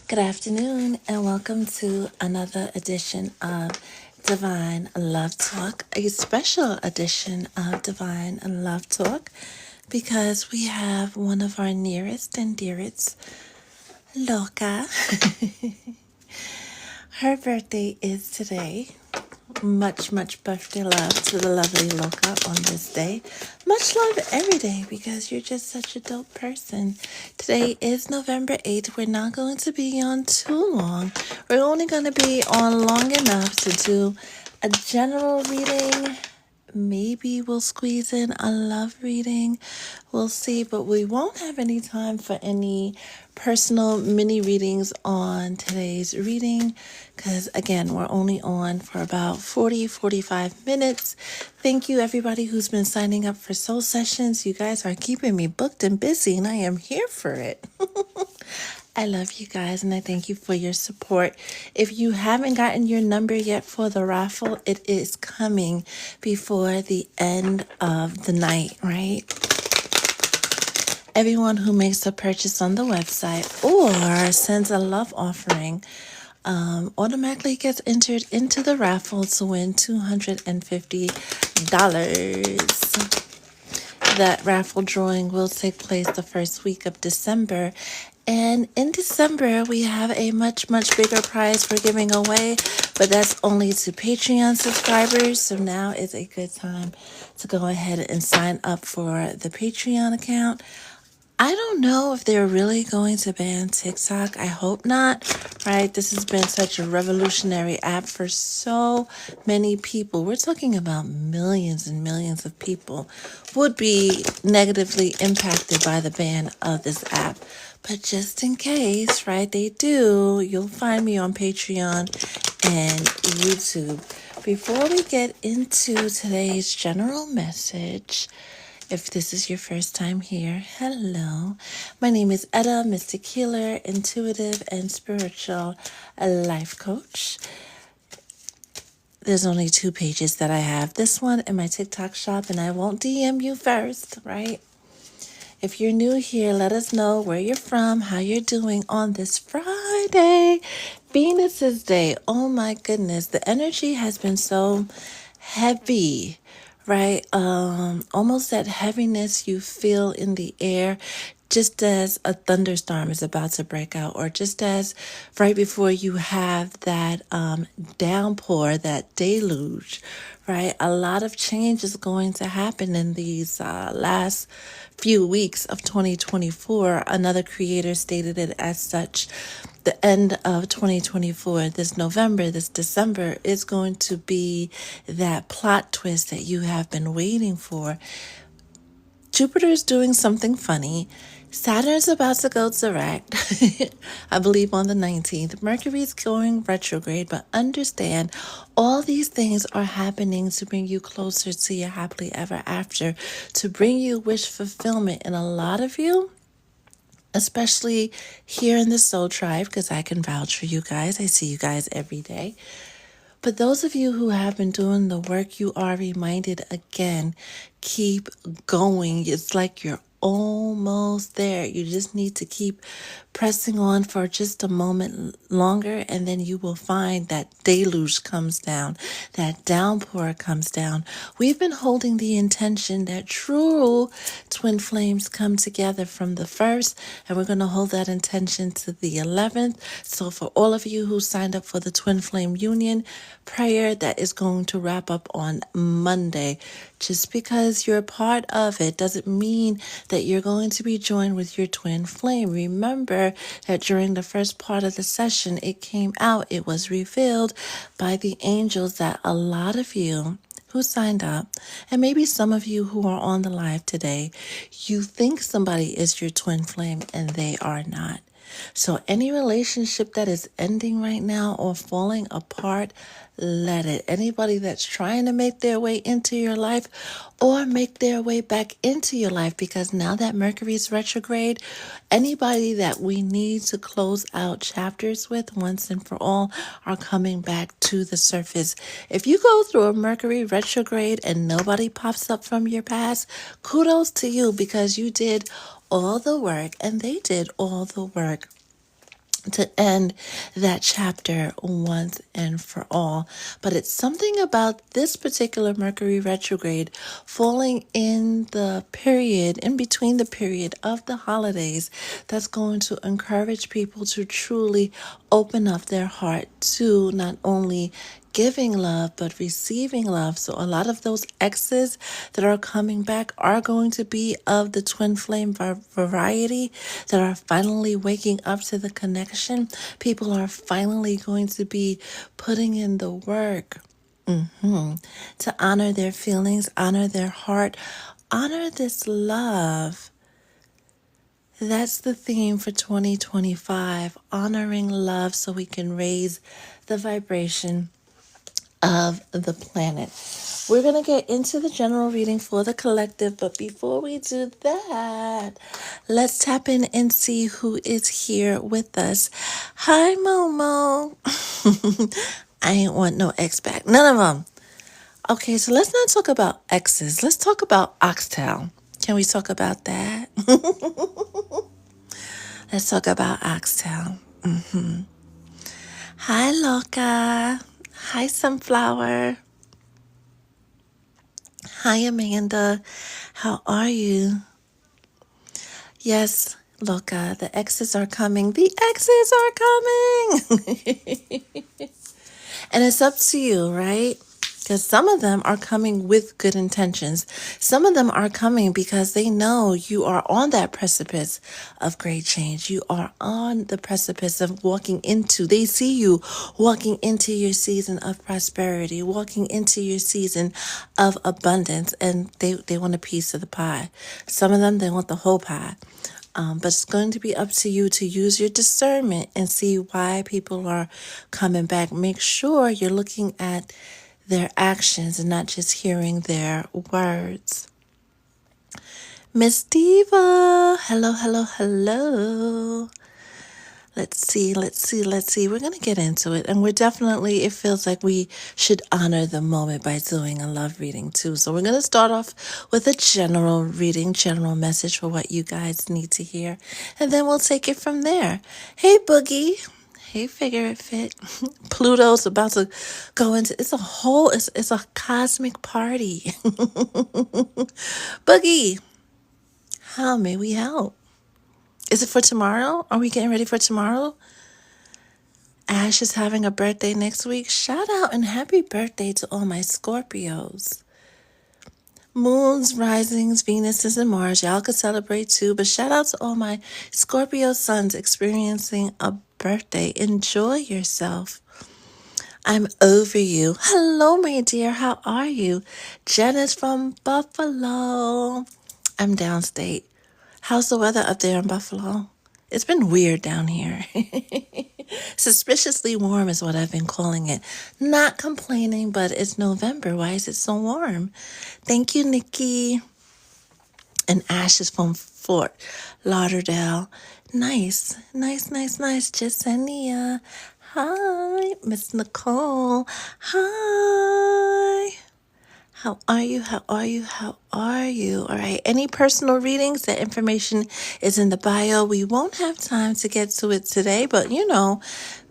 Good afternoon, and welcome to another edition of Divine Love Talk, a special edition of Divine Love Talk, because we have one of our nearest and dearest, Loca. Her birthday is today. Much birthday love to the lovely Loca on this day. Much love every day because you're just such a dope person. Today is November 8th. We're not going to be on too long. We're only going to be on long enough to do a general reading. Maybe we'll squeeze in a love reading. We'll see, but we won't have any time for any personal mini readings on today's reading because, again, we're only on for about 45 minutes. Thank you, everybody who's been signing up for soul sessions. You guys are keeping me booked and busy, and I am here for it. I love you guys and I thank you for your support. If you haven't gotten your number yet for the raffle, it is coming before the end of the night, right? Everyone who makes a purchase on the website or sends a love offering automatically gets entered into the raffle to win $250. That raffle drawing will take place the first week of December. And in December, we have a much bigger prize we're giving away, but that's only to Patreon subscribers. So now is a good time to go ahead and sign up for the Patreon account. I don't know if they're really going to ban TikTok. I hope not, right? This has been such a revolutionary app for so many people. We're talking about millions and millions of people would be negatively impacted by the ban of this app. But just in case, right, they do, you'll find me on Patreon and YouTube. Before we get into today's general message, if this is your first time here, hello. My name is ettamystichealer, intuitive and spiritual life coach. There's only 2 pages that I have. This one and my TikTok shop, and I won't DM you first, right? If you're new here, let us know where you're from, how you're doing on this Friday, Venus's Day. Oh my goodness, the energy has been so heavy, right? Almost that heaviness you feel in the air just as a thunderstorm is about to break out, or just as right before you have that downpour, that deluge, right? A lot of change is going to happen in these last few weeks of 2024. Another creator stated it as such. The end of 2024, this November, this December, is going to be that plot twist that you have been waiting for. Jupiter is doing something funny. Saturn's about to go direct, I believe on the 19th. Mercury's going retrograde, but understand all these things are happening to bring you closer to your happily ever after, to bring you wish fulfillment. And a lot of you, especially here in the Soul Tribe, because I can vouch for you guys. I see you guys every day. But those of you who have been doing the work, you are reminded again, keep going. It's like you're almost there. You just need to keep pressing on for just a moment longer, and then you will find that deluge comes down, that downpour comes down. We've been holding the intention that true twin flames come together from the 1st, and we're going to hold that intention to the 11th. So for all of you who signed up for the Twin Flame Union prayer, that is going to wrap up on Monday. Just because you're a part of it doesn't mean that you're going to be joined with your twin flame. Remember that during the first part of the session, it came out, it was revealed by the angels that a lot of you who signed up, and maybe some of you who are on the live today, you think somebody is your twin flame and they are not. So any relationship that is ending right now or falling apart, let it. Anybody that's trying to make their way into your life or make their way back into your life, because now that Mercury's retrograde, anybody that we need to close out chapters with once and for all are coming back to the surface. If you go through a Mercury retrograde and nobody pops up from your past, kudos to you, because you did all the work and they did all the work. to end that chapter once and for all. But it's something about this particular Mercury retrograde falling in the period, in between the period of the holidays, that's going to encourage people to truly open up their heart to not only giving love but receiving love. So a lot of those exes that are coming back are going to be of the twin flame variety, that are finally waking up to the connection. People are finally going to be putting in the work to honor their feelings, honor their heart, honor this love. That's the theme for 2025, honoring love so we can raise the vibration of the planet. We're going to get into the general reading for the collective, but before we do that, let's tap in and see who is here with us. Hi, Momo. I ain't want no ex back. None of them. Okay, so let's not talk about exes. Let's talk about oxtail. Can we talk about that? Let's talk about oxtail. Hi, Loca. Hi, Sunflower. Hi, Amanda. How are you? Yes, Loca, the exes are coming. The exes are coming. And it's up to you, right? Because some of them are coming with good intentions. Some of them are coming because they know you are on that precipice of great change. You are on the precipice of walking into, they see you walking into your season of prosperity, walking into your season of abundance, and they want a piece of the pie. Some of them, they want the whole pie. But it's going to be up to you to use your discernment and see why people are coming back. Make sure you're looking at their actions and not just hearing their words. Miss Diva, hello, hello, hello. Let's see. We're going to get into it. And it feels like we should honor the moment by doing a love reading too. So we're going to start off with a general reading, general message for what you guys need to hear. And then we'll take it from there. Hey, Boogie. Hey, Figure It Fit. Pluto's about to go into, it's a cosmic party. Boogie, how may we help? Is it for tomorrow? Are we getting ready for tomorrow? Ash is having a birthday next week. Shout out and happy birthday to all my Scorpios. Moons, risings, Venuses, and Mars. Y'all could celebrate too, but shout out to all my Scorpio sons experiencing a birthday. Enjoy yourself. I'm over you. Hello, my dear. How are you? Jen is from Buffalo. I'm downstate. How's the weather up there in Buffalo? It's been weird down here. Suspiciously warm is what I've been calling it. Not complaining, but it's November. Why is it so warm? Thank you, Nikki. And Ash is from Fort Lauderdale. Nice. Jasenia. Hi, Miss Nicole. Hi. How are you? All right. Any personal readings? That information is in the bio. We won't have time to get to it today, but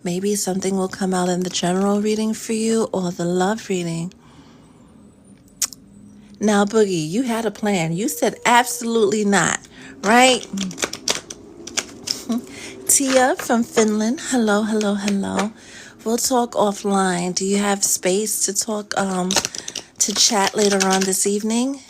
maybe something will come out in the general reading for you or the love reading. Now, Boogie, you had a plan. You said absolutely not, right? Tia from Finland. Hello. We'll talk offline. Do you have space to talk, to chat later on this evening?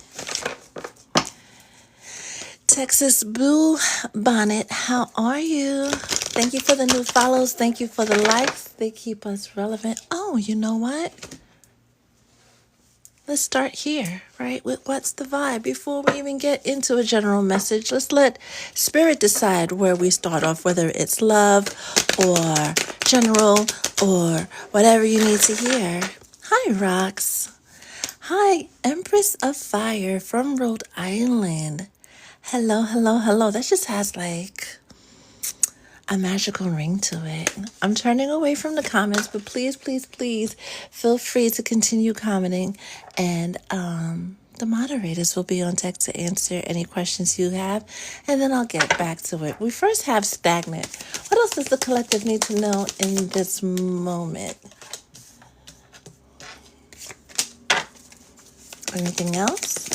Texas Boo Bonnet, how are you? Thank you for the new follows. Thank you for the likes. They keep us relevant. Oh, you know what? Let's start here, right? With what's the vibe? Before we even get into a general message, let's let Spirit decide where we start off, whether it's love or general or whatever you need to hear. Hi, Rox. Hi, Empress of Fire from Rhode Island. Hello. That just has like a magical ring to it. I'm turning away from the comments, but please feel free to continue commenting and the moderators will be on deck to answer any questions you have, and then I'll get back to it. We first have stagnant. What else does the collective need to know in this moment? Anything else?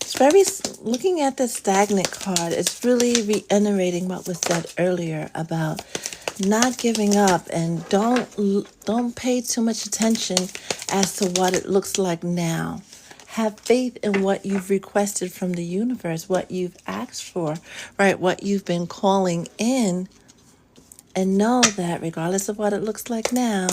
It's very, looking at the stagnant card, it's really reiterating what was said earlier about not giving up, and don't pay too much attention as to what it looks like now. Have faith in what you've requested from the universe, what you've asked for, right? What you've been calling in, and know that regardless of what it looks like now,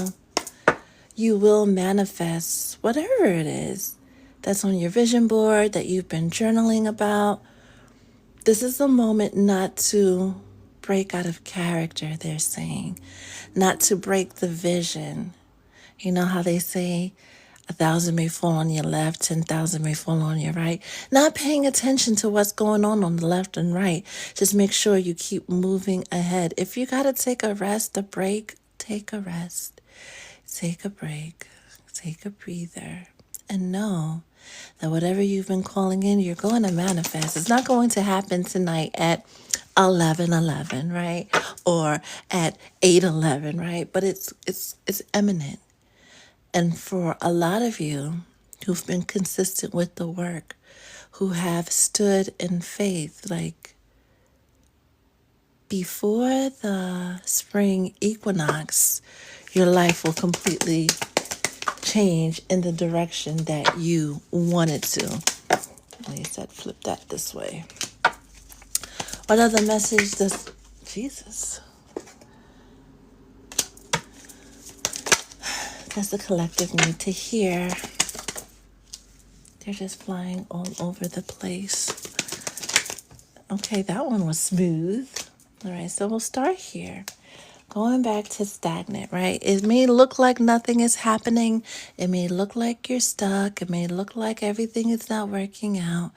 you will manifest whatever it is that's on your vision board that you've been journaling about. This is a moment not to break out of character, they're saying, not to break the vision. You know how they say 1,000 may fall on your left, 10,000 may fall on your right. Not paying attention to what's going on the left and right. Just make sure you keep moving ahead. If you got to take a rest, a break, take a rest. Take a break, take a breather, and know that whatever you've been calling in, you're going to manifest. It's not going to happen tonight at 11:11, right? Or at 8:11, right? But it's imminent. And for a lot of you who've been consistent with the work, who have stood in faith, like before the spring equinox, your life will completely change in the direction that you want it to. Like I said, flip that this way. What other message does the collective need to hear? They're just flying all over the place. Okay, that one was smooth. All right, so we'll start here. Going back to stagnant, right? It may look like nothing is happening. It may look like you're stuck. It may look like everything is not working out.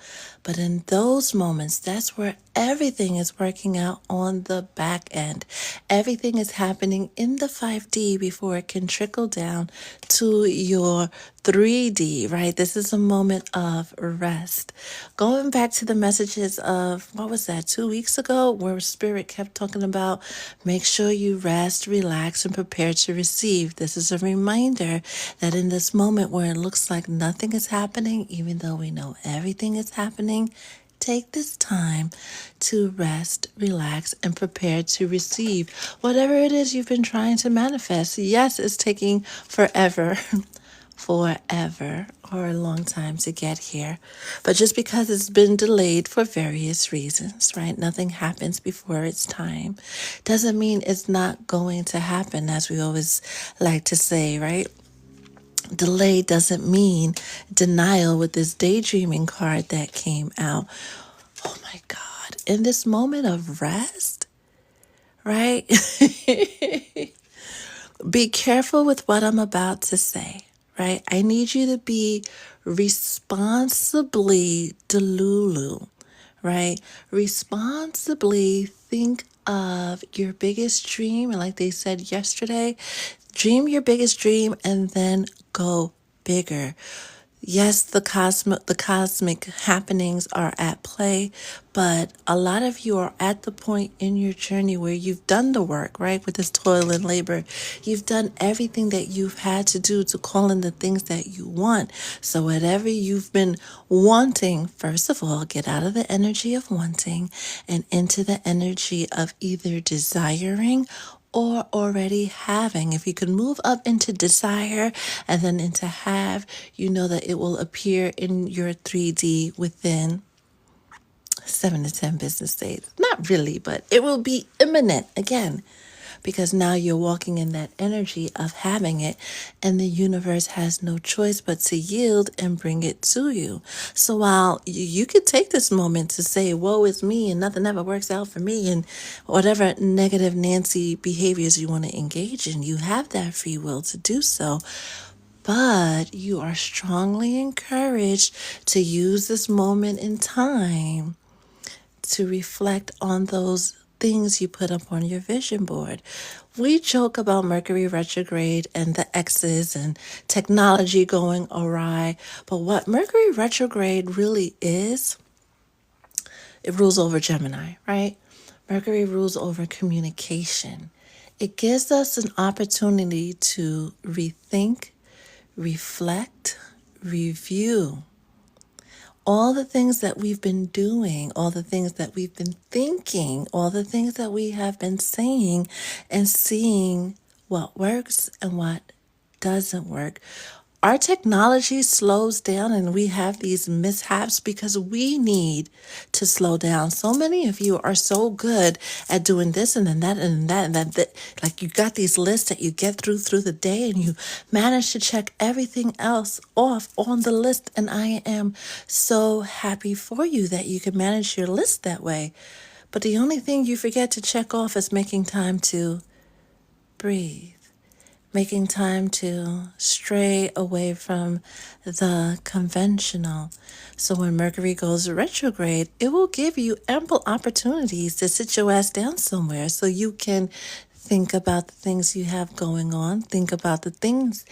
But in those moments, that's where everything is working out on the back end. Everything is happening in the 5D before it can trickle down to your 3D, right? This is a moment of rest. Going back to the messages of, what was that, 2 weeks ago, where Spirit kept talking about make sure you rest, relax, and prepare to receive. This is a reminder that in this moment where it looks like nothing is happening, even though we know everything is happening, take this time to rest, relax, and prepare to receive whatever it is you've been trying to manifest. Yes, it's taking forever. Forever or a long time to get here. But just because it's been delayed for various reasons, right? Nothing happens before its time. Doesn't mean it's not going to happen, as we always like to say, right? Delay doesn't mean denial with this daydreaming card that came out. Oh my God. In this moment of rest, right? Be careful with what I'm about to say. Right? I need you to be responsibly delulu, right? Responsibly think of your biggest dream. And like they said yesterday, dream your biggest dream and then go bigger. Yes, the cosmic happenings are at play, but a lot of you are at the point in your journey where you've done the work, right? With this toil and labor, you've done everything that you've had to do to call in the things that you want. So whatever you've been wanting, first of all, get out of the energy of wanting and into the energy of either desiring or already having. If you can move up into desire and then into have, you know that it will appear in your 3D within 7 to 10 business days. Not really, but it will be imminent again, because now you're walking in that energy of having it, and the universe has no choice but to yield and bring it to you. So while you could take this moment to say, woe is me, and nothing ever works out for me, and whatever negative Nancy behaviors you want to engage in, you have that free will to do so. But you are strongly encouraged to use this moment in time to reflect on those things you put up on your vision board. We joke about Mercury retrograde and the X's and technology going awry, but what Mercury retrograde really is, it rules over Gemini, right? Mercury rules over communication. It gives us an opportunity to rethink, reflect, review all the things that we've been doing, all the things that we've been thinking, all the things that we have been saying, and seeing what works and what doesn't work. Our technology slows down and we have these mishaps because we need to slow down. So many of you are so good at doing this and then that and that and that. Like you got these lists that you get through the day and you manage to check everything else off on the list. And I am so happy for you that you can manage your list that way. But the only thing you forget to check off is making time to breathe, making time to stray away from the conventional. So when Mercury goes retrograde, it will give you ample opportunities to sit your ass down somewhere so you can think about the things you have going on, think about the things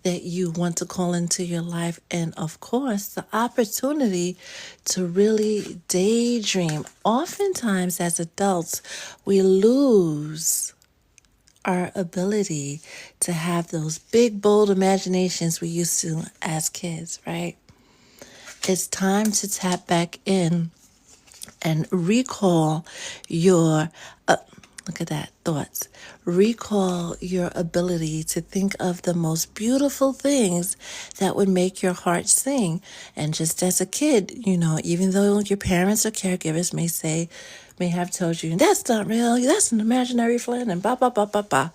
that you want to call into your life, and of course, the opportunity to really daydream. Oftentimes, as adults, we lose our ability to have those big, bold imaginations we used to as kids, right? It's time to tap back in and recall your, look at that, thoughts. Recall your ability to think of the most beautiful things that would make your heart sing. And just as a kid, even though your parents or caregivers may have told you, that's not real, that's an imaginary friend, and blah, blah, blah, blah, blah.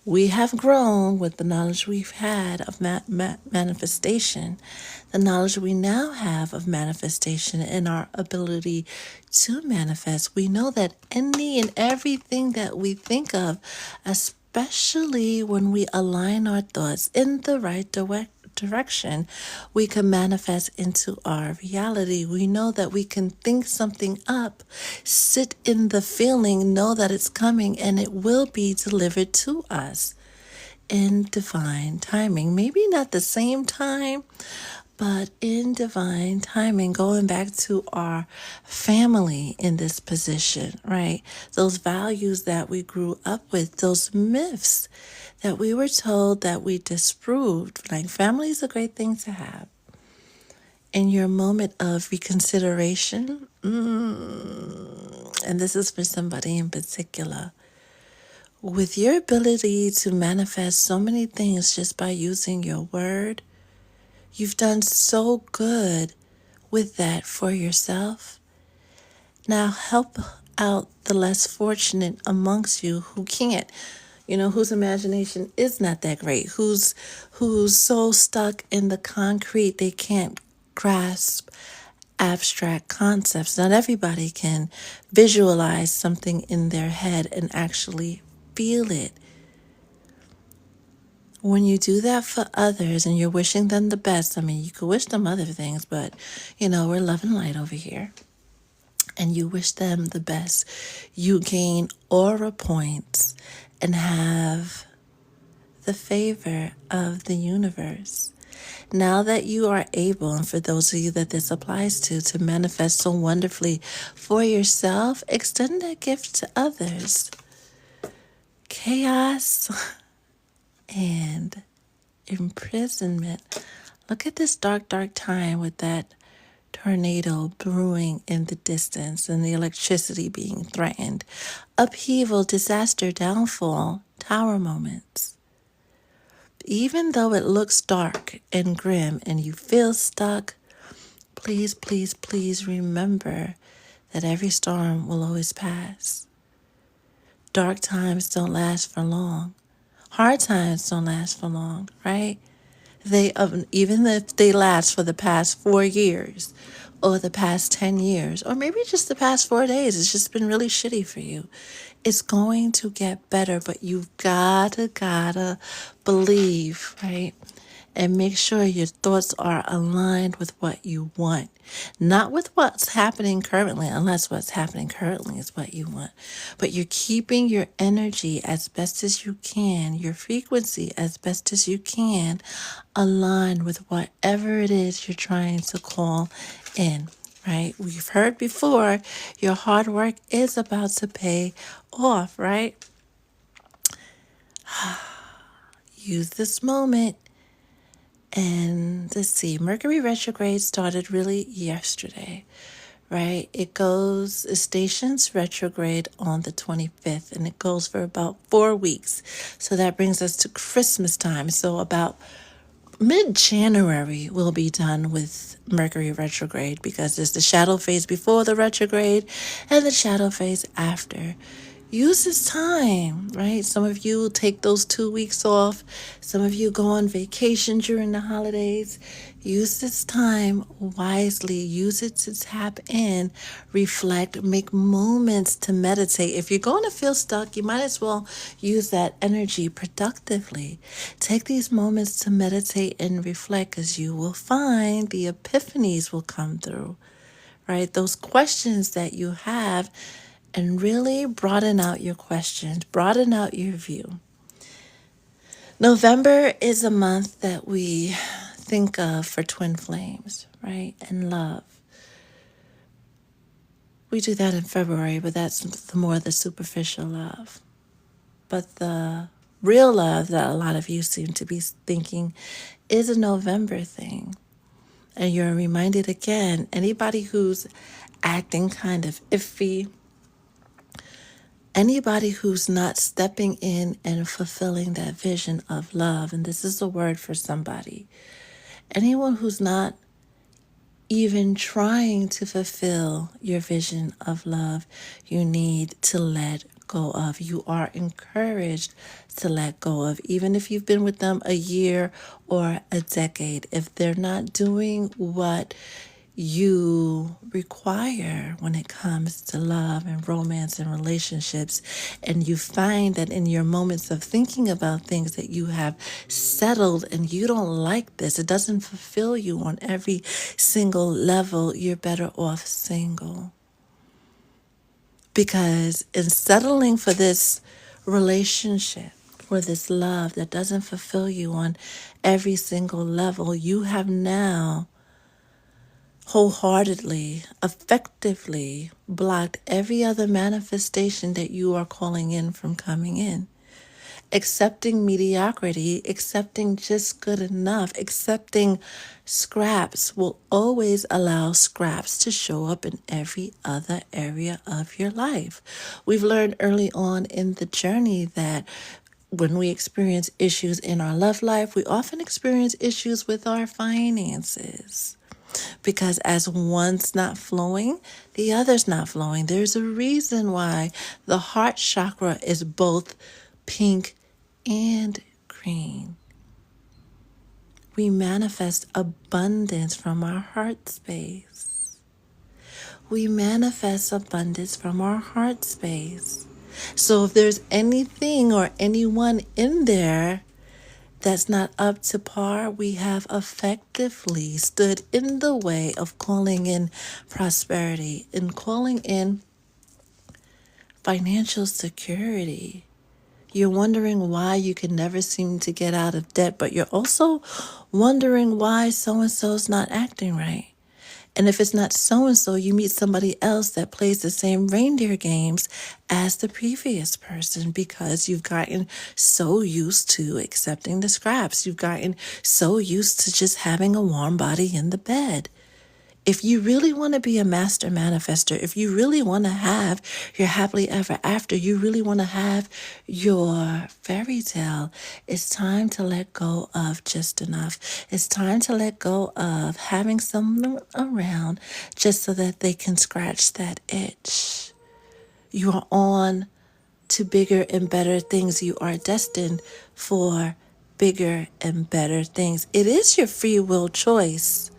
We have grown with the knowledge we've had of manifestation, the knowledge we now have of manifestation and our ability to manifest. We know that any and everything that we think of, especially when we align our thoughts in the right direction, we can manifest into our reality. We know that we can think something up, sit in the feeling, know that it's coming, and it will be delivered to us in divine timing. Maybe not the same time, but in divine timing, going back to our family in this position, right? Those values that we grew up with, those myths that we were told that we disproved. Like, family is a great thing to have. In your moment of reconsideration, and this is for somebody in particular, with your ability to manifest so many things just by using your word, you've done so good with that for yourself. Now help out the less fortunate amongst you who can't, whose imagination is not that great, who's so stuck in the concrete they can't grasp abstract concepts. Not everybody can visualize something in their head and actually feel it. When you do that for others and you're wishing them the best, you could wish them other things, but, we're love and light over here. And you wish them the best. You gain aura points and have the favor of the universe. Now that you are able, and for those of you that this applies to manifest so wonderfully for yourself, extend that gift to others. Chaos and imprisonment. Look at this dark, dark time with that tornado brewing in the distance and the electricity being threatened. Upheaval, disaster, downfall, tower moments. Even though it looks dark and grim and you feel stuck, please, please, please remember that every storm will always pass. Dark times don't last for long. Hard times don't last for long, right? Even if they last for the past 4 years or the past 10 years, or maybe just the past 4 days, it's just been really shitty for you. It's going to get better, but you've gotta believe, right? and make sure your thoughts are aligned with what you want, not with what's happening currently, unless what's happening currently is what you want. But you're keeping your energy as best as you can, your frequency as best as you can, aligned with whatever it is you're trying to call in. Right? We've heard before, your hard work is about to pay off, right? Use this moment. And let's see, Mercury retrograde started really yesterday, right? It stations retrograde on the 25th, and it goes for about 4 weeks. So that brings us to Christmas time. So about mid-January we'll be done with Mercury retrograde, because there's the shadow phase before the retrograde and the shadow phase after. Use this time, right? Some of you will take those 2 weeks off. Some of you go on vacation during the holidays. Use this time wisely. Use it to tap in, reflect, make moments to meditate. If you're going to feel stuck, you might as well use that energy productively. Take these moments to meditate and reflect, because you will find the epiphanies will come through, right? Those questions that you have, and really broaden out your questions, broaden out your view. November is a month that we think of for twin flames, right? And love. We do that in February, but that's the superficial love. But the real love that a lot of you seem to be thinking is a November thing. And you're reminded again, anybody who's acting kind of iffy, anybody who's not stepping in and fulfilling that vision of love, and this is a word for somebody, anyone who's not even trying to fulfill your vision of love, you need to let go of. You are encouraged to let go of, even if you've been with them a year or a decade. If they're not doing what you require when it comes to love and romance and relationships, and you find that in your moments of thinking about things that you have settled and you don't like this, it doesn't fulfill you on every single level, you're better off single. Because in settling for this relationship, for this love that doesn't fulfill you on every single level, you have now wholeheartedly, effectively blocked every other manifestation that you are calling in from coming in. Accepting mediocrity, accepting just good enough, accepting scraps will always allow scraps to show up in every other area of your life. We've learned early on in the journey that when we experience issues in our love life, we often experience issues with our finances. Because as one's not flowing, the other's not flowing. There's a reason why the heart chakra is both pink and green. We manifest abundance from our heart space. We manifest abundance from our heart space. So if there's anything or anyone in there that's not up to par, we have effectively stood in the way of calling in prosperity and calling in financial security. You're wondering why you can never seem to get out of debt, but you're also wondering why so-and-so's not acting right. And if it's not so-and-so, you meet somebody else that plays the same reindeer games as the previous person, because you've gotten so used to accepting the scraps. You've gotten so used to just having a warm body in the bed. If you really want to be a master manifester, if you really want to have your happily ever after, you really want to have your fairy tale, it's time to let go of just enough. It's time to let go of having someone around just so that they can scratch that itch. You are on to bigger and better things. You are destined for bigger and better things. It is your free will choice.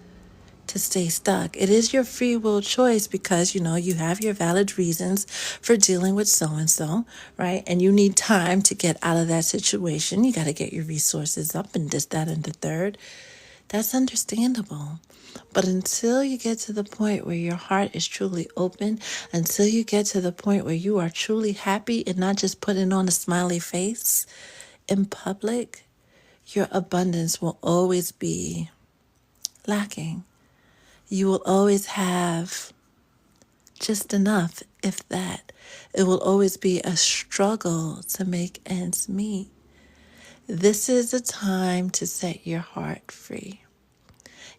to stay stuck. It is your free will choice because, you have your valid reasons for dealing with so and so, right? And you need time to get out of that situation. You got to get your resources up and this, that, and the third. That's understandable. But until you get to the point where your heart is truly open, until you get to the point where you are truly happy and not just putting on a smiley face in public, your abundance will always be lacking. You will always have just enough, if that. It will always be a struggle to make ends meet. This is a time to set your heart free.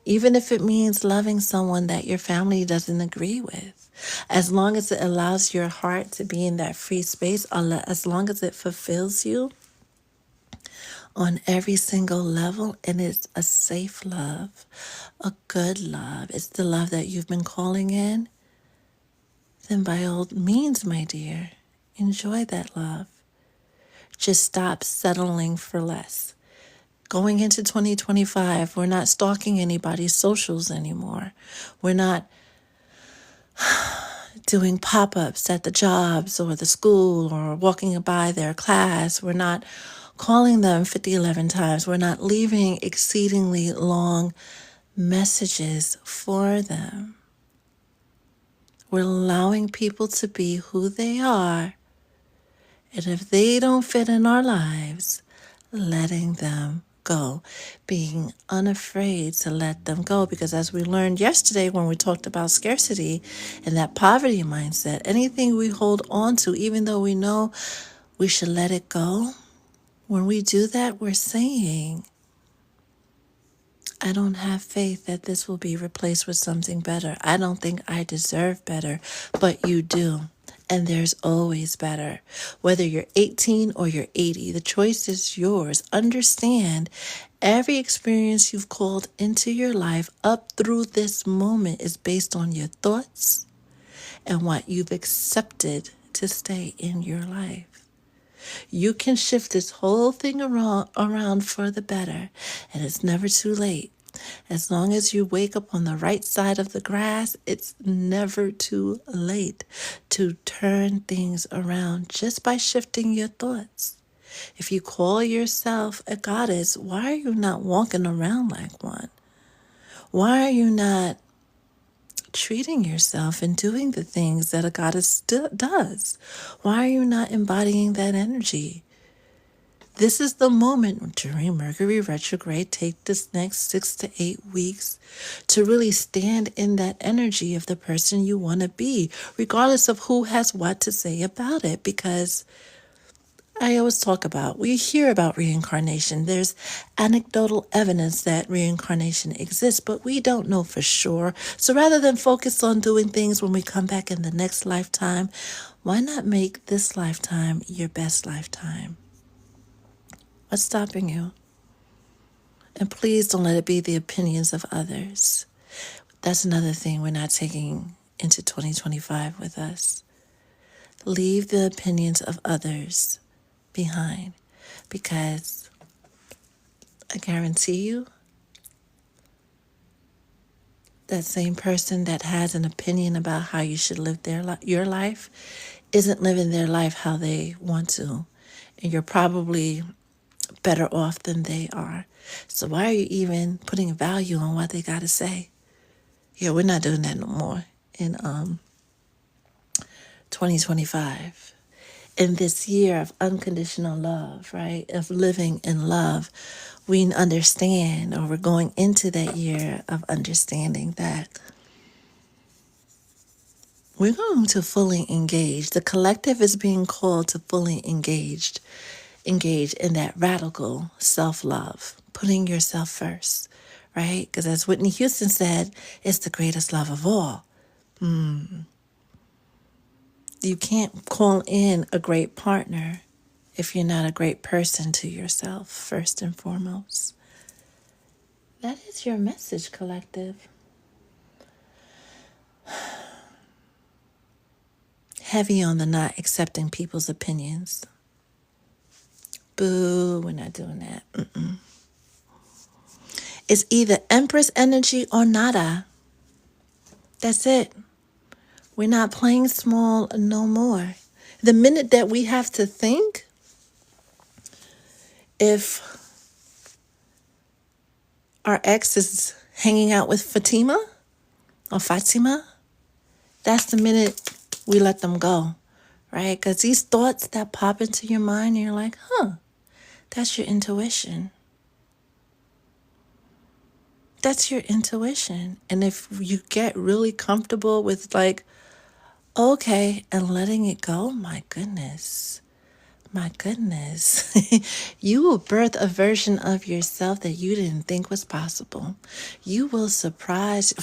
Even if it means loving someone that your family doesn't agree with. As long as it allows your heart to be in that free space, as long as it fulfills you on every single level, and it's a safe love, a good love, it's the love that you've been calling in, then by all means, my dear, enjoy that love. Just stop settling for less. Going into 2025, we're not stalking anybody's socials anymore. We're not doing pop-ups at the jobs or the school or walking by their class. We're not calling them 11 times. We're not leaving exceedingly long messages for them. We're allowing people to be who they are. And if they don't fit in our lives, letting them go, being unafraid to let them go. Because as we learned yesterday when we talked about scarcity and that poverty mindset, anything we hold on to, even though we know we should let it go, when we do that, we're saying, I don't have faith that this will be replaced with something better. I don't think I deserve better, but you do. And there's always better. Whether you're 18 or you're 80, the choice is yours. Understand every experience you've called into your life up through this moment is based on your thoughts and what you've accepted to stay in your life. You can shift this whole thing around for the better, and it's never too late. As long as you wake up on the right side of the grass, it's never too late to turn things around just by shifting your thoughts. If you call yourself a goddess, why are you not walking around like one? Why are you not treating yourself and doing the things that a goddess does? Why are you not embodying that energy? This is the moment during Mercury retrograde. Take this next 6 to 8 weeks to really stand in that energy of the person you want to be, regardless of who has what to say about it. Because I always we hear about reincarnation. There's anecdotal evidence that reincarnation exists, but we don't know for sure. So rather than focus on doing things when we come back in the next lifetime, why not make this lifetime your best lifetime? What's stopping you? And please don't let it be the opinions of others. That's another thing we're not taking into 2025 with us. Leave the opinions of others behind, because I guarantee you that same person that has an opinion about how you should live your life isn't living their life how they want to. And you're probably better off than they are. So why are you even putting value on what they got to say? Yeah, we're not doing that no more in 2025. In this year of unconditional love, right, of living in love, we understand, or we're going into that year of understanding that we're going to fully engage. The collective is being called to fully engage in that radical self-love, putting yourself first, right? Because as Whitney Houston said, it's the greatest love of all. You can't call in a great partner if you're not a great person to yourself, first and foremost. That is your message, collective. Heavy on the not accepting people's opinions. Boo, we're not doing that. It's either Empress energy or nada. That's it. We're not playing small no more. The minute that we have to think, if our ex is hanging out with Fatima, that's the minute we let them go, right? Because these thoughts that pop into your mind, you're like, that's your intuition. That's your intuition. And if you get really comfortable with like, okay, and letting it go, my goodness, you will birth a version of yourself that you didn't think was possible. You will surprise,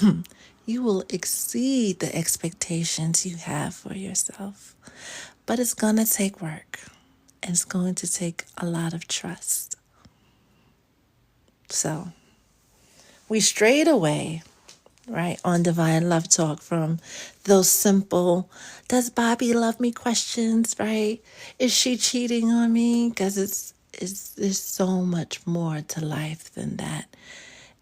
you will exceed the expectations you have for yourself. But it's going to take work. And it's going to take a lot of trust. So we strayed away, right, on Divine Love Talk from those simple, does Bobby love me questions, right? Is she cheating on me? Because there's so much more to life than that.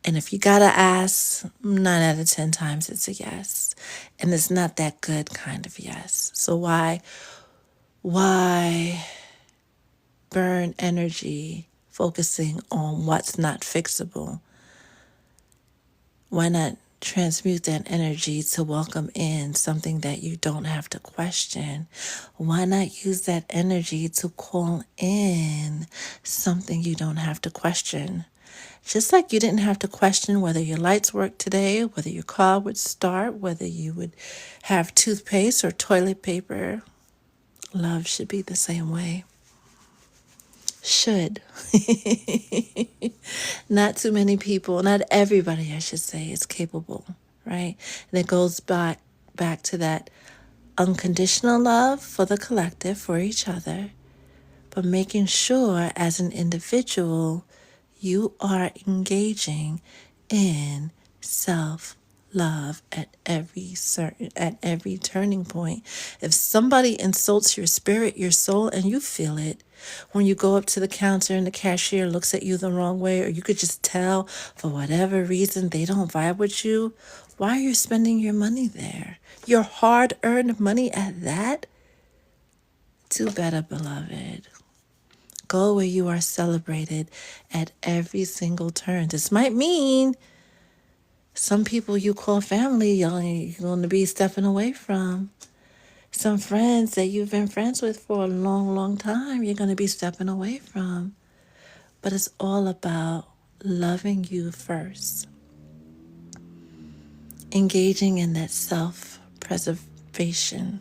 And if you got to ask, 9 out of 10 times it's a yes. And it's not that good kind of yes. So why burn energy focusing on what's not fixable? Why not transmute that energy to welcome in something that you don't have to question? Why not use that energy to call in something you don't have to question? Just like you didn't have to question whether your lights worked today, whether your car would start, whether you would have toothpaste or toilet paper, love should be the same way. Should. Not too many people, not everybody, I should say, is capable, right? And it goes back to that unconditional love for the collective, for each other, but making sure as an individual you are engaging in self-love at every turning point. If somebody insults your spirit, your soul, and you feel it, when you go up to the counter and the cashier looks at you the wrong way, or you could just tell for whatever reason they don't vibe with you, why are you spending your money there? Your hard-earned money at that? Do better, beloved. Go where you are celebrated at every single turn. This might mean some people you call family, you're going to be stepping away from. Some friends that you've been friends with for a long, long time, you're going to be stepping away from. But it's all about loving you first. Engaging in that self-preservation.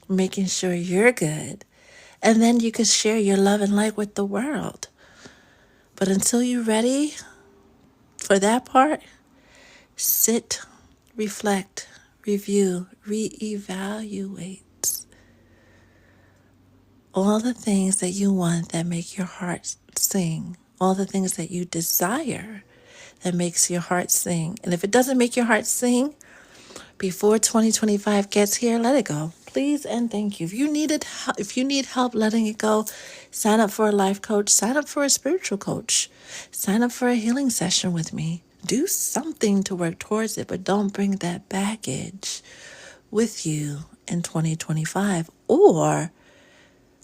Making sure you're good. And then you can share your love and light with the world. But until you're ready for that part, sit, reflect, review, reevaluate all the things that you want that make your heart sing, all the things that you desire that makes your heart sing. And if it doesn't make your heart sing before 2025 gets here, let it go. Please and thank you. If you need help letting it go, sign up for a life coach, sign up for a spiritual coach, sign up for a healing session with me. Do something to work towards it, but don't bring that baggage with you in 2025, or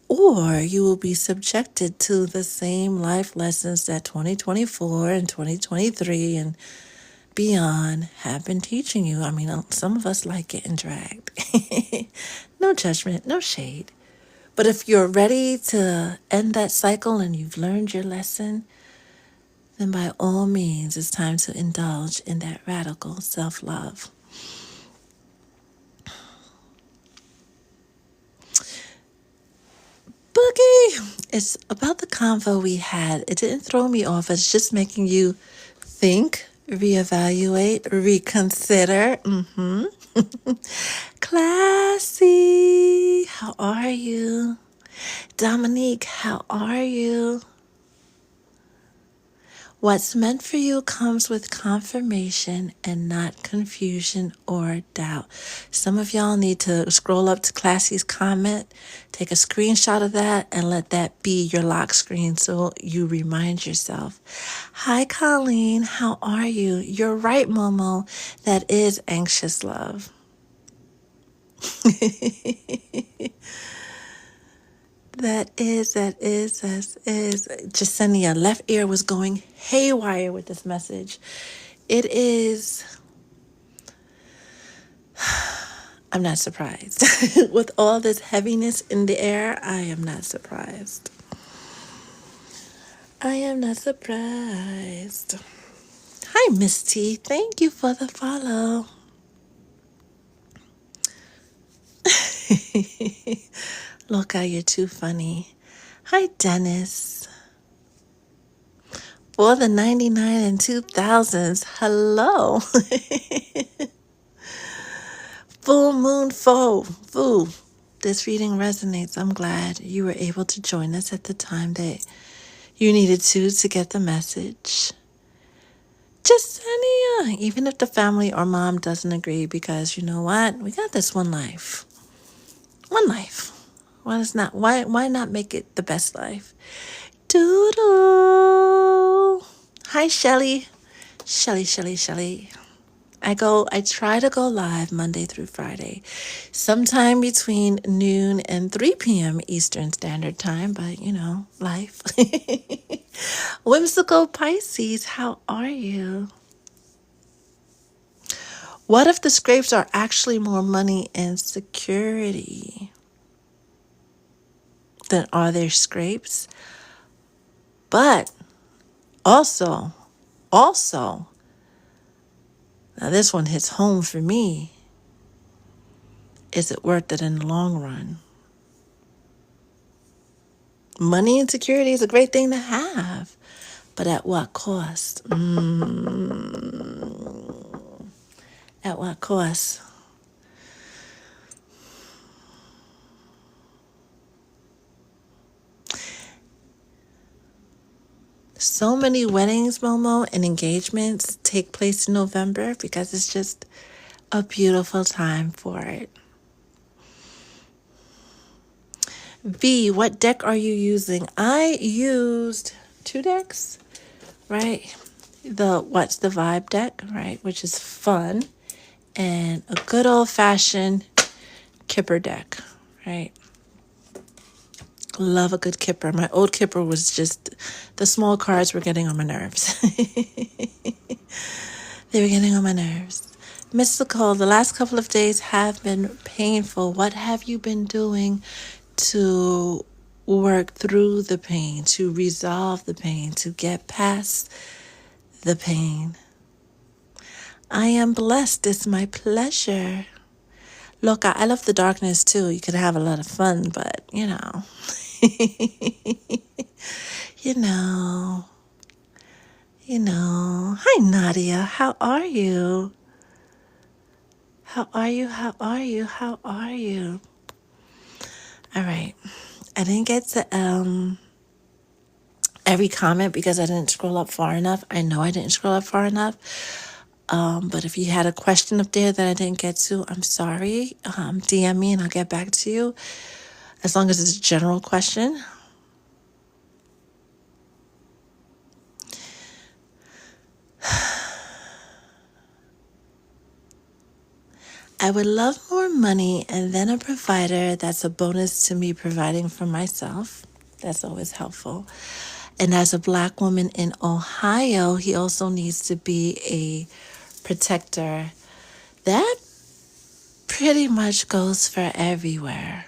you will be subjected to the same life lessons that 2024 and 2023 and beyond have been teaching you. I mean, some of us like getting dragged. No judgment, no shade. But if you're ready to end that cycle and you've learned your lesson, then by all means, it's time to indulge in that radical self-love. Boogie, it's about the convo we had. It didn't throw me off. It's just making you think, reevaluate, reconsider. Classy, how are you? Dominique, how are you? What's meant for you comes with confirmation and not confusion or doubt. Some of y'all need to scroll up to Classy's comment, take a screenshot of that, and let that be your lock screen so you remind yourself. Hi, Colleen. How are you? You're right, Momo. That is anxious love. That is. Jasenia, left ear was going haywire with this message. It is, I'm not surprised. With all this heaviness in the air, I am not surprised. I am not surprised. Hi, Miss T. Thank you for the follow. Loca, you're too funny. Hi, Dennis. For the 99 and 2000s, hello. Full moon foo. This reading resonates. I'm glad you were able to join us at the time that you needed to get the message. Jasenia, even if the family or mom doesn't agree, because you know what? We got this one life. One life. Why not make it the best life? Doodle. Hi, Shelly. Shelly. I try to go live Monday through Friday, sometime between noon and 3 p.m. Eastern Standard Time, but you know, life. Whimsical Pisces, how are you? What if the scrapes are actually more money and security than are there scrapes? But also, now this one hits home for me. Is it worth it in the long run? Money and security is a great thing to have, but at what cost? At what cost? So many weddings, Momo, and engagements take place in November because it's just a beautiful time for it. V, what deck are you using? I used 2 decks, right? What's the Vibe deck, right? Which is fun. And a good old-fashioned Kipper deck, right? Love a good Kipper. My old Kipper was just, the small cards were getting on my nerves. They were getting on my nerves. Mystical, the last couple of days have been painful. What have you been doing to work through the pain, to resolve the pain, to get past the pain? I am blessed. It's my pleasure. Look, I love the darkness too. You could have a lot of fun, but you know. you know. Hi, Nadia. How are you? How are you? All right. I didn't get to every comment because I didn't scroll up far enough. I know I didn't scroll up far enough. But if you had a question up there that I didn't get to, I'm sorry. DM me and I'll get back to you. As long as it's a general question. I would love more money and then a provider. That's a bonus to me providing for myself. That's always helpful. And as a Black woman in Ohio, he also needs to be a protector. That pretty much goes for everywhere.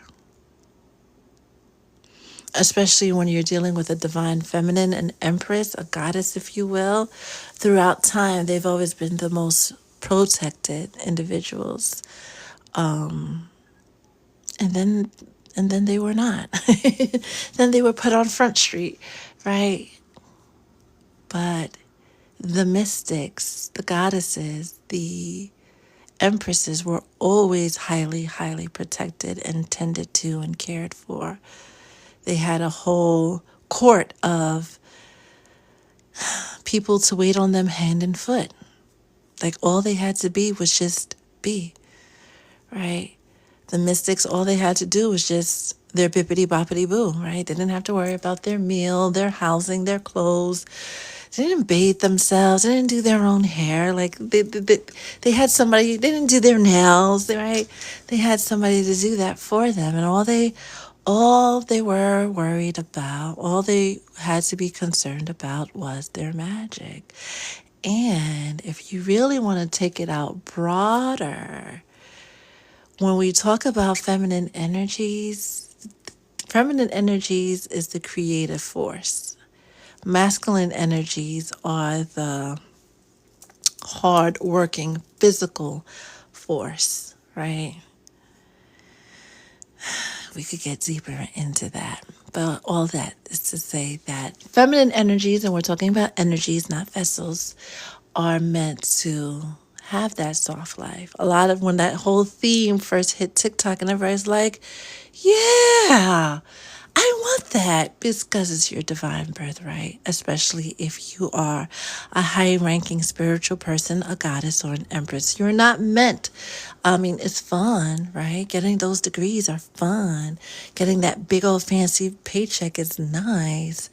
Especially when you're dealing with a divine feminine, an empress, a goddess, if you will. Throughout time, they've always been the most protected individuals. And then they were not. Then they were put on Front Street, right? But the mystics, the goddesses, the empresses were always highly, highly protected and tended to and cared for. They had a whole court of people to wait on them hand and foot. Like all they had to be was just be, right? The mystics, all they had to do was just their bippity boppity boo, right? They didn't have to worry about their meal, their housing, their clothes. They didn't bathe themselves. They didn't do their own hair. Like they had somebody, they didn't do their nails, right? They had somebody to do that for them. And all they were worried about, all they had to be concerned about was their magic. And if you really want to take it out broader, when we talk about feminine energies is the creative force. Masculine energies are the hard working physical force, right? We could get deeper into that. But all that is to say that feminine energies, and we're talking about energies, not vessels, are meant to have that soft life. A lot of when that whole theme first hit TikTok and everybody's like, yeah, I want that because it's your divine birthright, especially if you are a high ranking spiritual person, a goddess, or an empress. You're not meant. I mean, it's fun, right? Getting those degrees are fun. Getting that big old fancy paycheck is nice,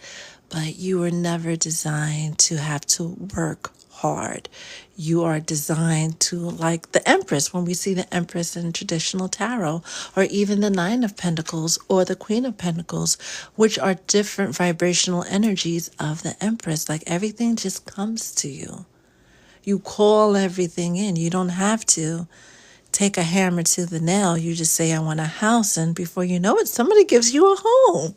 but you were never designed to have to work hard. You are designed to, like the Empress, when we see the Empress in traditional tarot, or even the Nine of Pentacles or the Queen of Pentacles, which are different vibrational energies of the Empress. Like everything just comes to you. You call everything in. You don't have to take a hammer to the nail. You just say, I want a house. And before you know it, somebody gives you a home.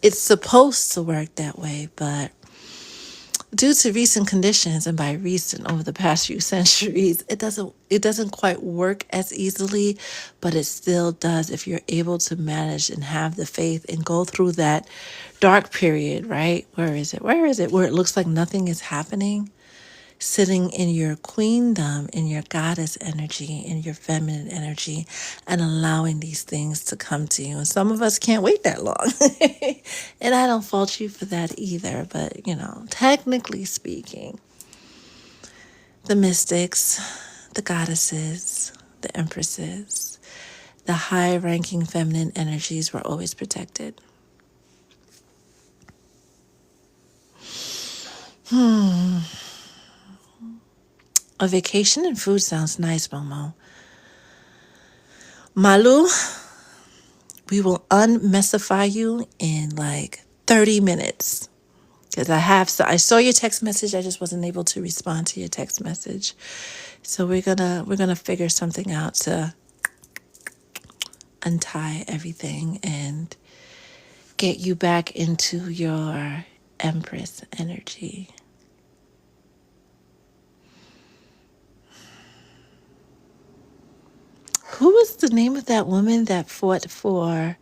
It's supposed to work that way, but due to recent conditions, and by recent over the past few centuries, it doesn't quite work as easily, but it still does if you're able to manage and have the faith and go through that dark period, right? Where is it? Where it looks like nothing is happening. Sitting in your queendom, in your goddess energy, in your feminine energy, and allowing these things to come to you. And some of us can't wait that long. And I don't fault you for that either. But, technically speaking, the mystics, the goddesses, the empresses, the high ranking feminine energies were always protected. A vacation and food sounds nice, Momo. Malu, we will unmessify you in like 30 minutes. Because I saw your text message. I just wasn't able to respond to your text message. So we're gonna figure something out to untie everything and get you back into your Empress energy. Who was the name of that woman that fought for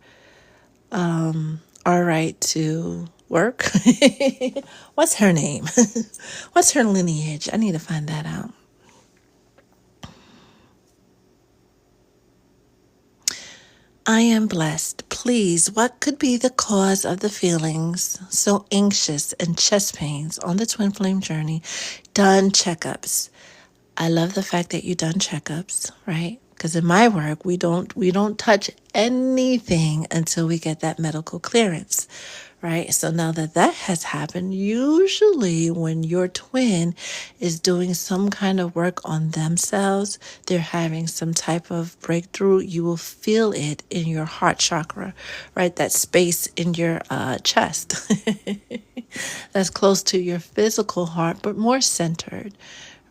our right to work? What's her name? What's her lineage? I need to find that out. I am blessed. Please, what could be the cause of the feelings so anxious and chest pains on the twin flame journey? Done checkups. I love the fact that you done checkups, right? Because in my work, we don't touch anything until we get that medical clearance, right? So now that has happened, usually when your twin is doing some kind of work on themselves, they're having some type of breakthrough, you will feel it in your heart chakra, right? That space in your chest that's close to your physical heart, but more centered.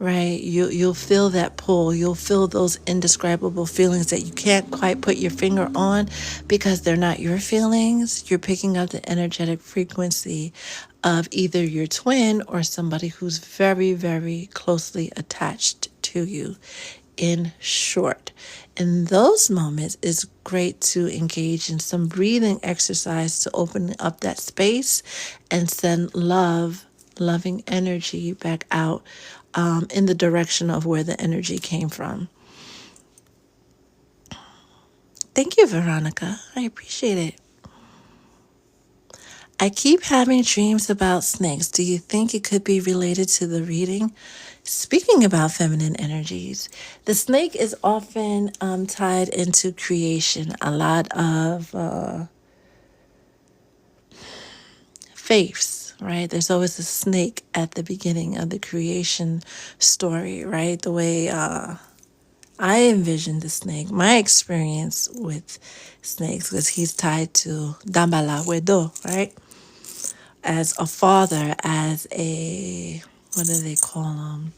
Right, you'll feel that pull. You'll feel those indescribable feelings that you can't quite put your finger on because they're not your feelings. You're picking up the energetic frequency of either your twin or somebody who's very, very closely attached to you. In short, in those moments, it's great to engage in some breathing exercise to open up that space and send loving energy back out in the direction of where the energy came from. Thank you, Veronica. I appreciate it. I keep having dreams about snakes. Do you think it could be related to the reading? Speaking about feminine energies, the snake is often tied into creation. A lot of faiths, right? There's always a snake at the beginning of the creation story, right? The way I envision the snake, my experience with snakes, because he's tied to Dambala Wedo, right? As a father, as a, what do they call him?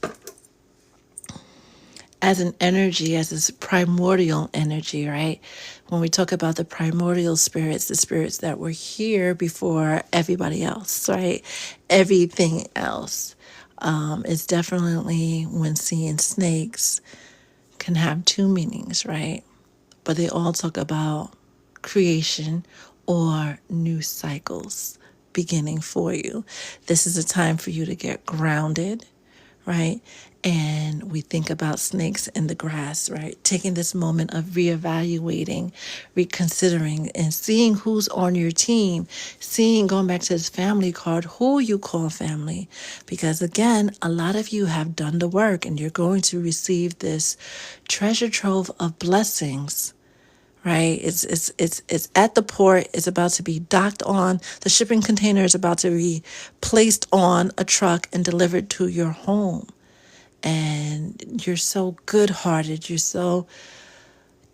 As an energy, as this primordial energy, right? When we talk about the primordial spirits, the spirits that were here before everybody else, right? Everything else is definitely, when seeing snakes, can have two meanings, right? But they all talk about creation or new cycles beginning for you. This is a time for you to get grounded, right? And we think about snakes in the grass, right? Taking this moment of reevaluating, reconsidering, and seeing who's on your team, seeing, going back to this family card, who you call family. Because again, a lot of you have done the work and you're going to receive this treasure trove of blessings, right? It's at the port. It's about to be docked on. The shipping container is about to be placed on a truck and delivered to your home. And you're so good-hearted. You're so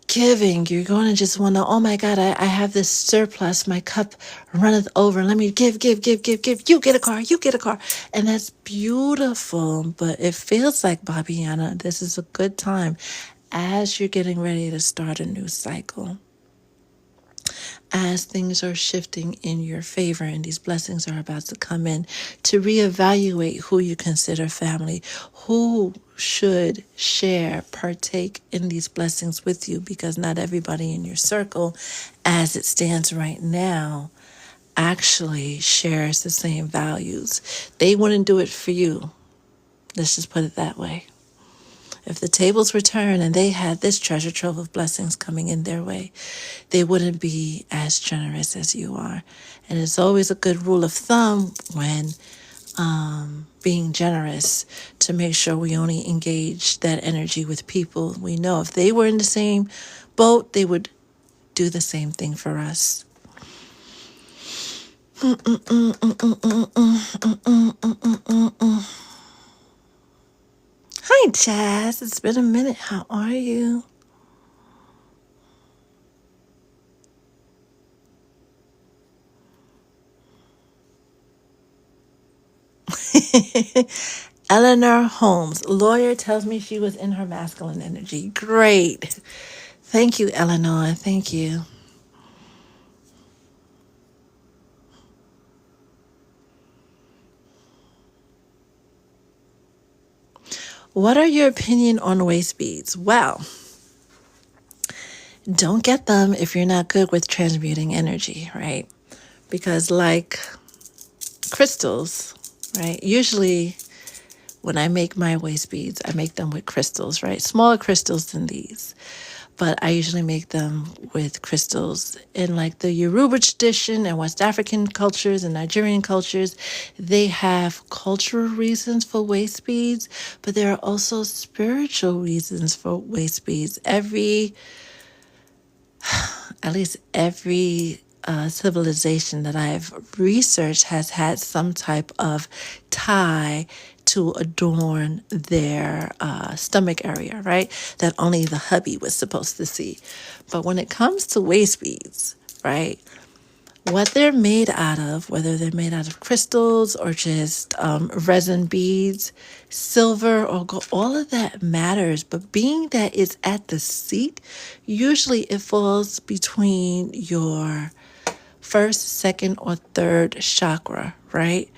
giving. You're going to just want to, oh my God, I have this surplus. My cup runneth over. Let me give, give, give, give, give. You get a car. You get a car. And that's beautiful. But it feels like, Bobbiana, this is a good time as you're getting ready to start a new cycle, as things are shifting in your favor and these blessings are about to come in, to reevaluate who you consider family, who should share, partake in these blessings with you, because not everybody in your circle, as it stands right now, actually shares the same values. They wouldn't do it for you. Let's just put it that way. If the tables were turned and they had this treasure trove of blessings coming in their way, they wouldn't be as generous as you are. And it's always a good rule of thumb when being generous, to make sure we only engage that energy with people we know. If they were in the same boat, they would do the same thing for us. Hi, Jazz. It's been a minute. How are you? Eleanor Holmes, lawyer, tells me she was in her masculine energy. Great. Thank you, Eleanor. Thank you. What are your opinion on waist beads? Well, don't get them if you're not good with transmuting energy, right? Because like crystals, right? Usually when I make my waist beads, I make them with crystals, right? Smaller crystals than these. But I usually make them with crystals. In like the Yoruba tradition and West African cultures and Nigerian cultures, they have cultural reasons for waist beads, but there are also spiritual reasons for waist beads. At least every civilization that I've researched has had some type of tie to adorn their stomach area, right? That only the hubby was supposed to see. But when it comes to waist beads, right? What they're made out of, whether they're made out of crystals or just resin beads, silver or gold, all of that matters. But being that it's at the seat, usually it falls between your first, second, or third chakra, right?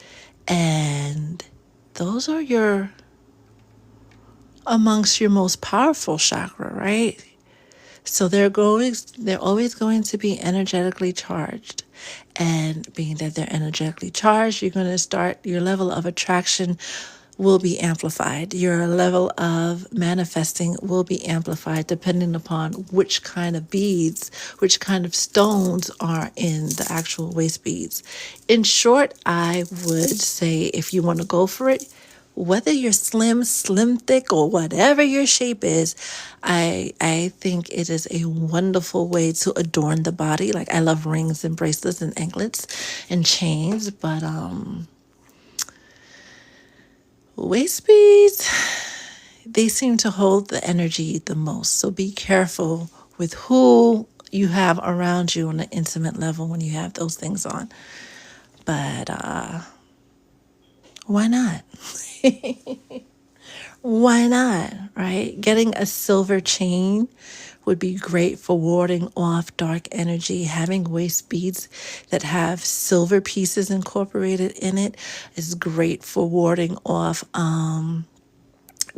And those are amongst your most powerful chakra, right? So they're always going to be energetically charged. And being that they're energetically charged, you're going to start your level of attraction will be amplified. Your level of manifesting will be amplified depending upon which kind of beads, which kind of stones are in the actual waist beads. In short, I would say if you want to go for it, whether you're slim, slim thick, or whatever your shape is, I think it is a wonderful way to adorn the body. Like I love rings and bracelets and anklets and chains, but waist beads, they seem to hold the energy the most. So be careful with who you have around you on an intimate level when you have those things on. But why not? Why not, right? Getting a silver chain would be great for warding off dark energy. Having waist beads that have silver pieces incorporated in it is great for warding off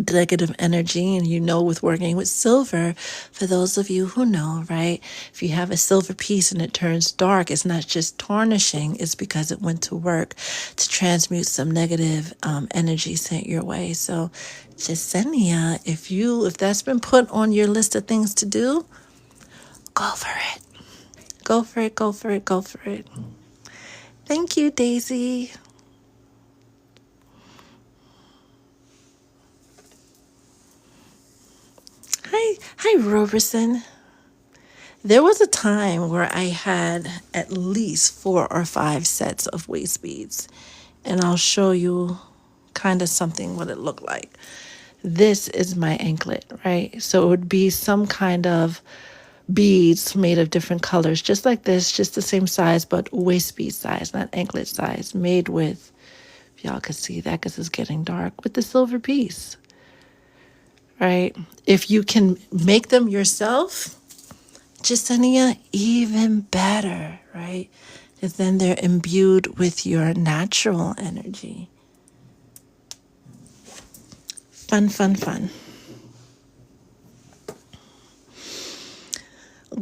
negative energy. And with working with silver, for those of you who know, right, if you have a silver piece and it turns dark, it's not just tarnishing, it's because it went to work to transmute some negative energy sent your way. So Jasenia, if that's been put on your list of things to do, go for it. Go for it, go for it, go for it. Thank you, Daisy. Hi, Roberson. There was a time where I had at least 4 or 5 sets of waist beads, and I'll show you kind of something what it looked like. This is my anklet, right? So it would be some kind of beads made of different colors, just like this, just the same size, but waist bead size, not anklet size, made with, if y'all can see that because it's getting dark, with the silver piece, right? If you can make them yourself, Jasenia, even better, right? Because then they're imbued with your natural energy. Fun, fun, fun.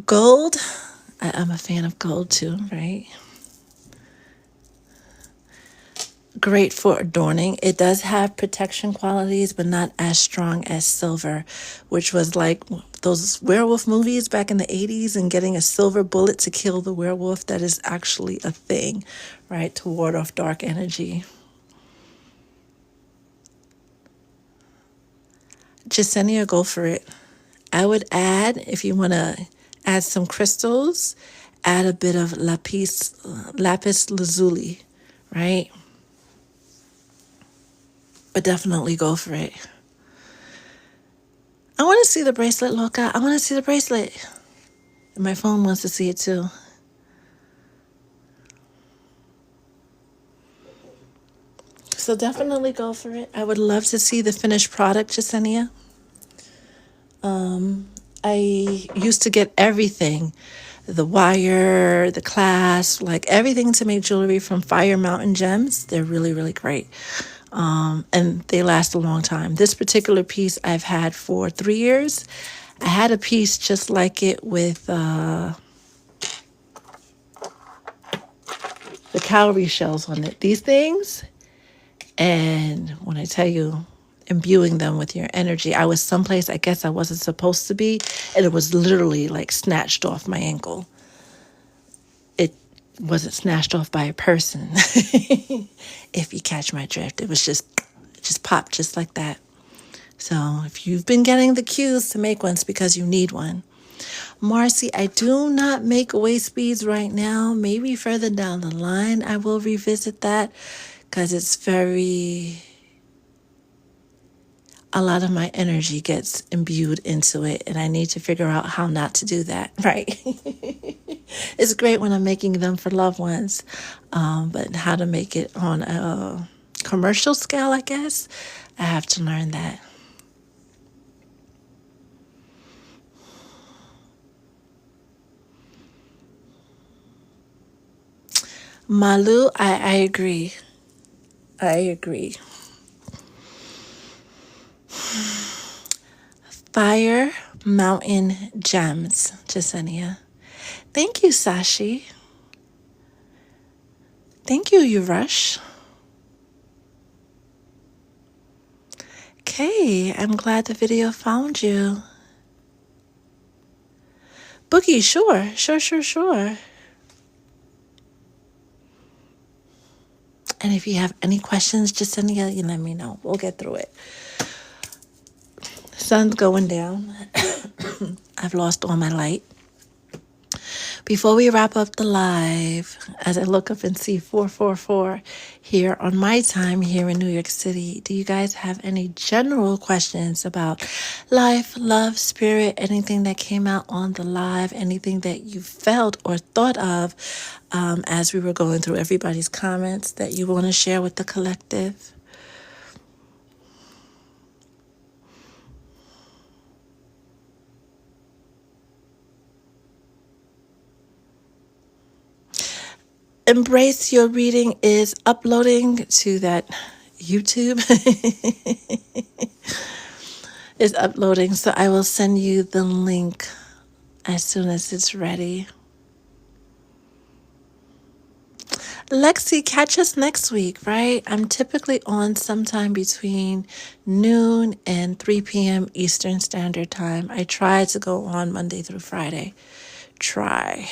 Gold, I'm a fan of gold too, right? Great for adorning. It does have protection qualities, but not as strong as silver, which was like those werewolf movies back in the 80s and getting a silver bullet to kill the werewolf. That is actually a thing, right? To ward off dark energy. Jasenia, go for it. I would add, if you want to add some crystals, add a bit of lapis lazuli, right? But definitely go for it. I want to see the bracelet, Loca. I want to see the bracelet. And my phone wants to see it too. So definitely go for it. I would love to see the finished product, Jasenia. I used to get everything, the wire, the clasp, like everything to make jewelry from Fire Mountain Gems. They're really, really great. And they last a long time. This particular piece I've had for 3 years. I had a piece just like it with the cowrie shells on it. These things, and when I tell you, imbuing them with your energy, I was someplace I guess I wasn't supposed to be, and it was literally like snatched off my ankle. It wasn't snatched off by a person. If you catch my drift, it just popped just like that. So if you've been getting the cues to make one, it's because you need one. Marcy, I do not make waist beads right now. Maybe further down the line, I will revisit that because it's a lot of my energy gets imbued into it, and I need to figure out how not to do that, right? It's great when I'm making them for loved ones, but how to make it on a commercial scale, I guess, I have to learn that. Malu, I agree. I agree. Fire Mountain Gems, Jasenia. Thank you, Sashi. Thank you, Urush. Okay, I'm glad the video found you. Boogie, sure. And if you have any questions, just send me you let me know. We'll get through it. Sun's going down. I've lost all my light. Before we wrap up the live, as I look up and see 444 here on my time here in New York City, do you guys have any general questions about life, love, spirit, anything that came out on the live, anything that you felt or thought of as we were going through everybody's comments that you want to share with the collective? Embrace Your Reading is uploading to that YouTube. Is uploading, so I will send you the link as soon as it's ready. Lexi, catch us next week, right? I'm typically on sometime between noon and 3 p.m. Eastern Standard Time. I try to go on Monday through Friday. Try.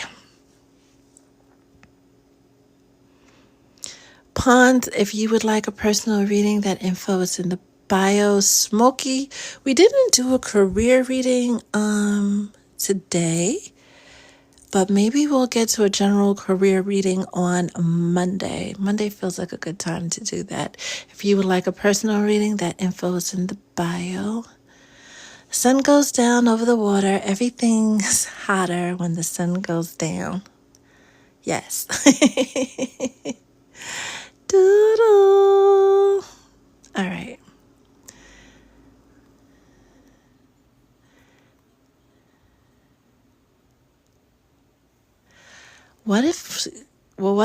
Pond, if you would like a personal reading, that info is in the bio. Smokey, we didn't do a career reading today, but maybe we'll get to a general career reading on Monday. Monday feels like a good time to do that. If you would like a personal reading, that info is in the bio. Sun goes down over the water. Everything's hotter when the sun goes down. Yes. Doodle. All right. What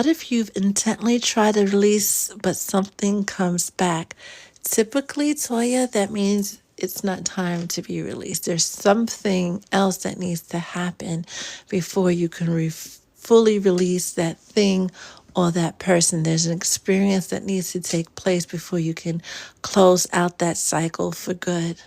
if you've intently tried to release, but something comes back? Typically, Toya, that means it's not time to be released. There's something else that needs to happen before you can fully release that thing or that person. There's an experience that needs to take place before you can close out that cycle for good.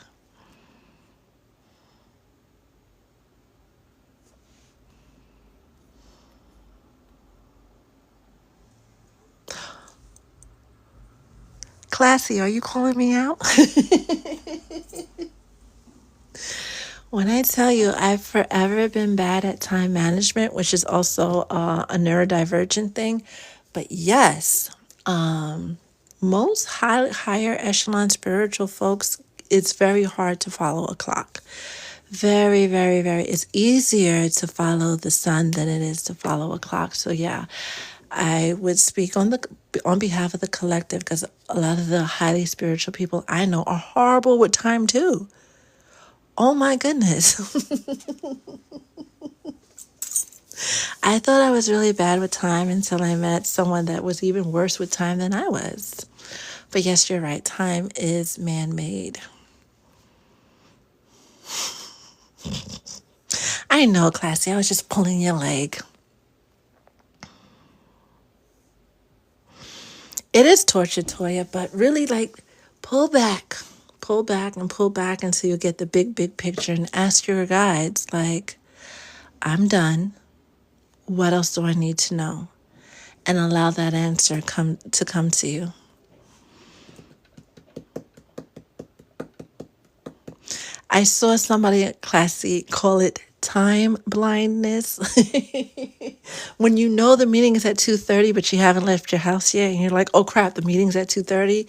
Classy, are you calling me out? When I tell you I've forever been bad at time management, which is also a neurodivergent thing, but yes, most higher echelon spiritual folks, it's very hard to follow a clock. Very, very, very. It's easier to follow the sun than it is to follow a clock. So yeah, I would speak on behalf of the collective, because a lot of the highly spiritual people I know are horrible with time too. Oh my goodness. I thought I was really bad with time until I met someone that was even worse with time than I was. But yes, you're right. Time is man-made. I know, Classy. I was just pulling your leg. It is torture, Toya, but really, like, pull back until you get the big picture, and ask your guides, like, I'm done. What else do I need to know? And allow that answer come to you. I saw somebody Classy call it time blindness. When you know the meeting is at 2:30, but you haven't left your house yet, and you're like, oh crap, the meeting's at 2:30.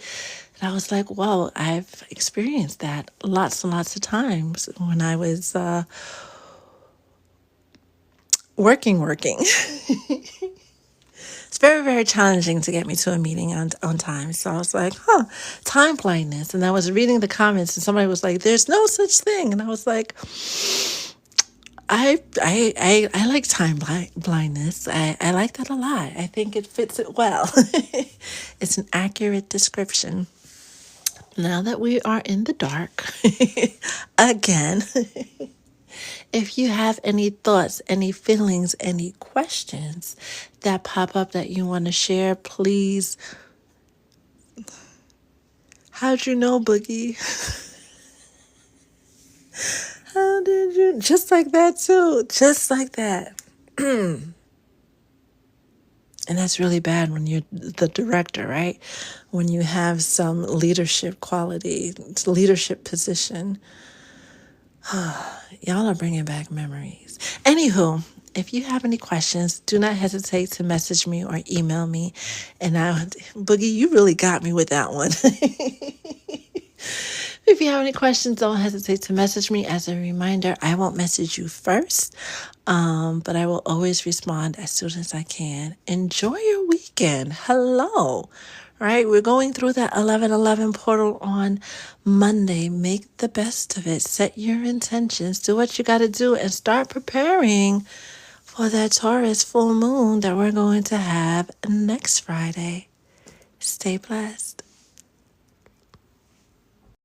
And I was like, well, I've experienced that lots and lots of times when I was working. It's very, very challenging to get me to a meeting on time. So I was like, time blindness. And I was reading the comments, and somebody was like, there's no such thing. And I was like, I like time blindness. I like that a lot. I think it fits it well. It's an accurate description. Now that we are in the dark again, if you have any thoughts, any feelings, any questions that pop up that you want to share, please How'd you know, Boogie? How did you? Just like that, too. Just like that. And that's really bad when you're the director, right? When you have some leadership quality, leadership position. Y'all are bringing back memories. Anywho, if you have any questions, do not hesitate to message me or email me. And Boogie, you really got me with that one. If you have any questions, don't hesitate to message me. As a reminder, I won't message you first, but I will always respond as soon as I can. Enjoy your weekend. Hello. Right? We're going through that 11:11 portal on Monday. Make the best of it. Set your intentions. Do what you got to do and start preparing for that Taurus full moon that we're going to have next Friday. Stay blessed.